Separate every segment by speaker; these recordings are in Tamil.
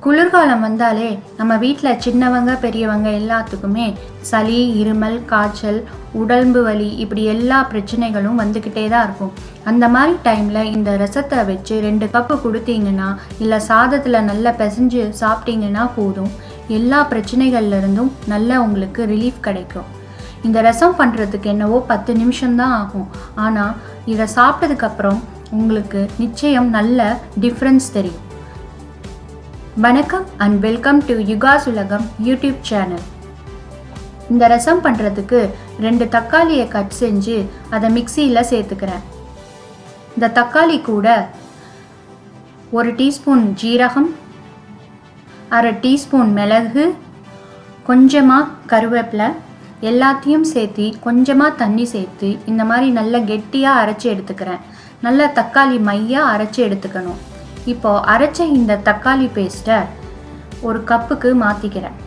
Speaker 1: குளிர்காலம் வந்தாலே நம்ம வீட்டில் சின்னவங்க பெரியவங்க எல்லாத்துக்குமே சளி, இருமல், காய்ச்சல், உடம்பு வலி இப்படி எல்லா பிரச்சனைகளும் வந்துக்கிட்டே தான் இருக்கும். அந்த மாதிரி டைமில் இந்த ரசத்தை வச்சு 2 கப்பு கொடுத்தீங்கன்னா இல்லை சாதத்தில் நல்லா பிசைஞ்சு சாப்பிட்டீங்கன்னா போதும், எல்லா பிரச்சனைகள்லேருந்தும் நல்லா உங்களுக்கு ரிலீஃப் கிடைக்கும். இந்த ரசம் பண்ணுறதுக்கு என்னவோ 10 நிமிஷம்தான் ஆகும். ஆனால் இதை சாப்பிட்டதுக்கப்புறம் உங்களுக்கு நிச்சயம் நல்ல டிஃப்ரென்ஸ் தெரியும். வணக்கம் அண்ட் வெல்கம் டு யுகாஸ் உலகம் யூடியூப் சேனல். இந்த ரசம் பண்ணுறதுக்கு 2 தக்காளியை கட் செஞ்சு அதை மிக்சியில் சேர்த்துக்கிறேன். இந்த தக்காளி கூட 1 டீஸ்பூன் ஜீரகம், 1/2 டீஸ்பூன் மிளகு, கொஞ்சமாக கருவேப்பிலை எல்லாத்தையும் சேர்த்து கொஞ்சமாக தண்ணி சேர்த்து இந்த மாதிரி நல்லா கெட்டியாக அரைச்சி எடுத்துக்கிறேன். நல்லா தக்காளி மையாக அரைச்சி எடுத்துக்கணும். இப்போது அரைச்ச இந்த தக்காளி பேஸ்ட்டை 1 கப்புக்கு மாற்றிக்கிறேன்.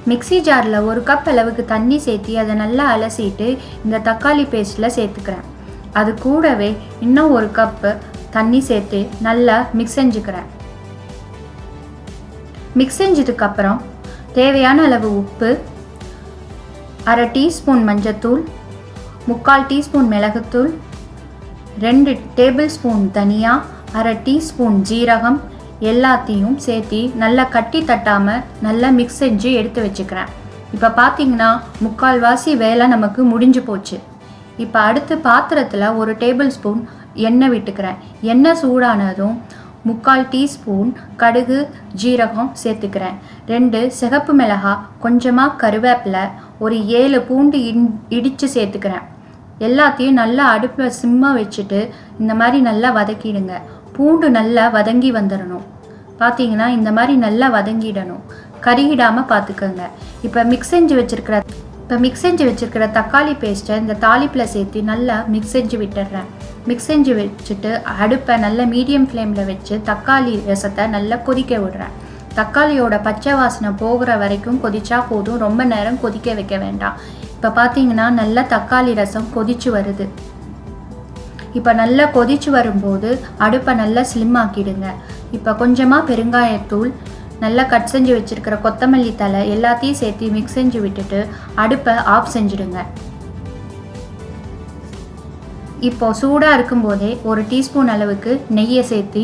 Speaker 1: மிக்சி ஜாரில் 1 கப் அளவுக்கு தண்ணி சேர்த்து அதை நல்லா அலசிட்டு இந்த தக்காளி பேஸ்ட்டில் சேர்த்துக்கிறேன். அது கூடவே இன்னும் 1 கப்பு தண்ணி சேர்த்து நல்லா மிக்ஸ் செஞ்சுக்கிறேன். மிக்ஸ் செஞ்சதுக்கப்புறம் தேவையான அளவு உப்பு, 1/2 டீஸ்பூன் மஞ்சத்தூள், 3/4 டீஸ்பூன் மிளகுத்தூள், 2 டேபிள் ஸ்பூன் தனியா, 1/2 டீஸ்பூன் ஜீரகம் எல்லாத்தையும் சேர்த்து நல்லா கட்டி தட்டாமல் நல்லா மிக்ஸ் செஞ்சு எடுத்து வச்சுக்கிறேன். இப்போ பார்த்தீங்கன்னா 3/4 வாசி வேலை நமக்கு முடிஞ்சு போச்சு. இப்போ அடுத்து பாத்திரத்தில் 1 டேபிள் ஸ்பூன் எண்ணெய் விட்டுக்கிறேன். எண்ணெய் சூடானதும் 3/4 டீஸ்பூன் கடுகு, ஜீரகம் சேர்த்துக்கிறேன். 2 சிகப்பு மிளகாய், கொஞ்சமாக கருவேப்பிலை, ஒரு 7 பூண்டு இடித்து சேர்த்துக்கிறேன். எல்லாத்தையும் நல்லா அடுப்பில் சிம்மாக வச்சுட்டு இந்த மாதிரி நல்லா வதக்கிடுங்க. பூண்டு நல்லா வதங்கி வந்துடணும். பார்த்தீங்கன்னா இந்த மாதிரி நல்லா வதங்கிடணும், கருகிடாமல் பார்த்துக்கோங்க. இப்போ மிக்ஸ் செஞ்சு வச்சுருக்கிற தக்காளி பேஸ்ட்டை இந்த தாளிப்பில் சேர்த்து நல்லா மிக்ஸ் செஞ்சு விட்டுடுறேன். மிக்ஸ் செஞ்சு வச்சுட்டு அடுப்பை நல்லா மீடியம் ஃப்ளேமில் வச்சு தக்காளி ரசத்தை நல்லா கொதிக்க விடுறேன். தக்காளியோட பச்சை வாசனை போகிற வரைக்கும் கொதிச்சா போதும், ரொம்ப நேரம் கொதிக்க வைக்க வேண்டாம். இப்போ பார்த்தீங்கன்னா நல்லா தக்காளி ரசம் கொதிச்சு வருது. இப்போ நல்லா கொதிச்சு வரும்போது அடுப்பை நல்லா ஸ்லிம் ஆக்கிடுங்க. இப்போ கொஞ்சமாக பெருங்காயத்தூள், நல்லா கட் செஞ்சு வச்சுருக்கிற கொத்தமல்லி தழை எல்லாத்தையும் சேர்த்து மிக்ஸ் செஞ்சு விட்டுட்டு அடுப்பை ஆஃப் செஞ்சுடுங்க. இப்போ சூடாக இருக்கும்போதே 1 டீஸ்பூன் அளவுக்கு நெய்யை சேர்த்து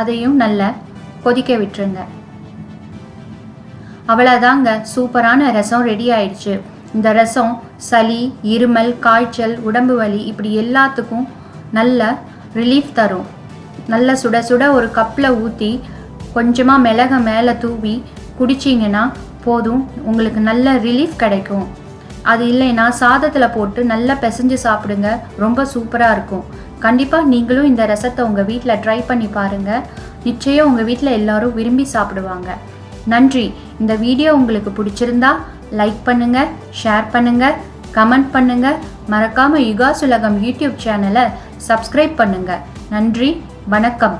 Speaker 1: அதையும் நல்லா கொதிக்க விட்டுருங்க. அவ்வளோதாங்க, சூப்பரான ரசம் ரெடி ஆயிடுச்சு. இந்த ரசம் சளி, இருமல், காய்ச்சல், உடம்பு வலி இப்படி எல்லாத்துக்கும் நல்ல ரிலீஃப் தரும். நல்ல சுட சுட ஒரு கப்பில் ஊற்றி கொஞ்சமாக மிளகை மேலே தூவி குடிச்சிங்கன்னா போதும், உங்களுக்கு நல்ல ரிலீஃப் கிடைக்கும். அது இல்லைன்னா சாதத்தில் போட்டு நல்லா பிசைஞ்சு சாப்பிடுங்க, ரொம்ப சூப்பராக இருக்கும். கண்டிப்பாக நீங்களும் இந்த ரசத்தை உங்கள் வீட்டில் ட்ரை பண்ணி பாருங்கள். நிச்சயம் உங்கள் வீட்டில் எல்லோரும் விரும்பி சாப்பிடுவாங்க. நன்றி. இந்த வீடியோ உங்களுக்கு பிடிச்சிருந்தா லைக் பண்ணுங்கள், ஷேர் பண்ணுங்கள், கமெண்ட் பண்ணுங்கள். மறக்காமல் யுகாஸ் உலகம் யூடியூப் சேனலை சப்ஸ்கிரைப் பண்ணுங்கள். நன்றி, வணக்கம்.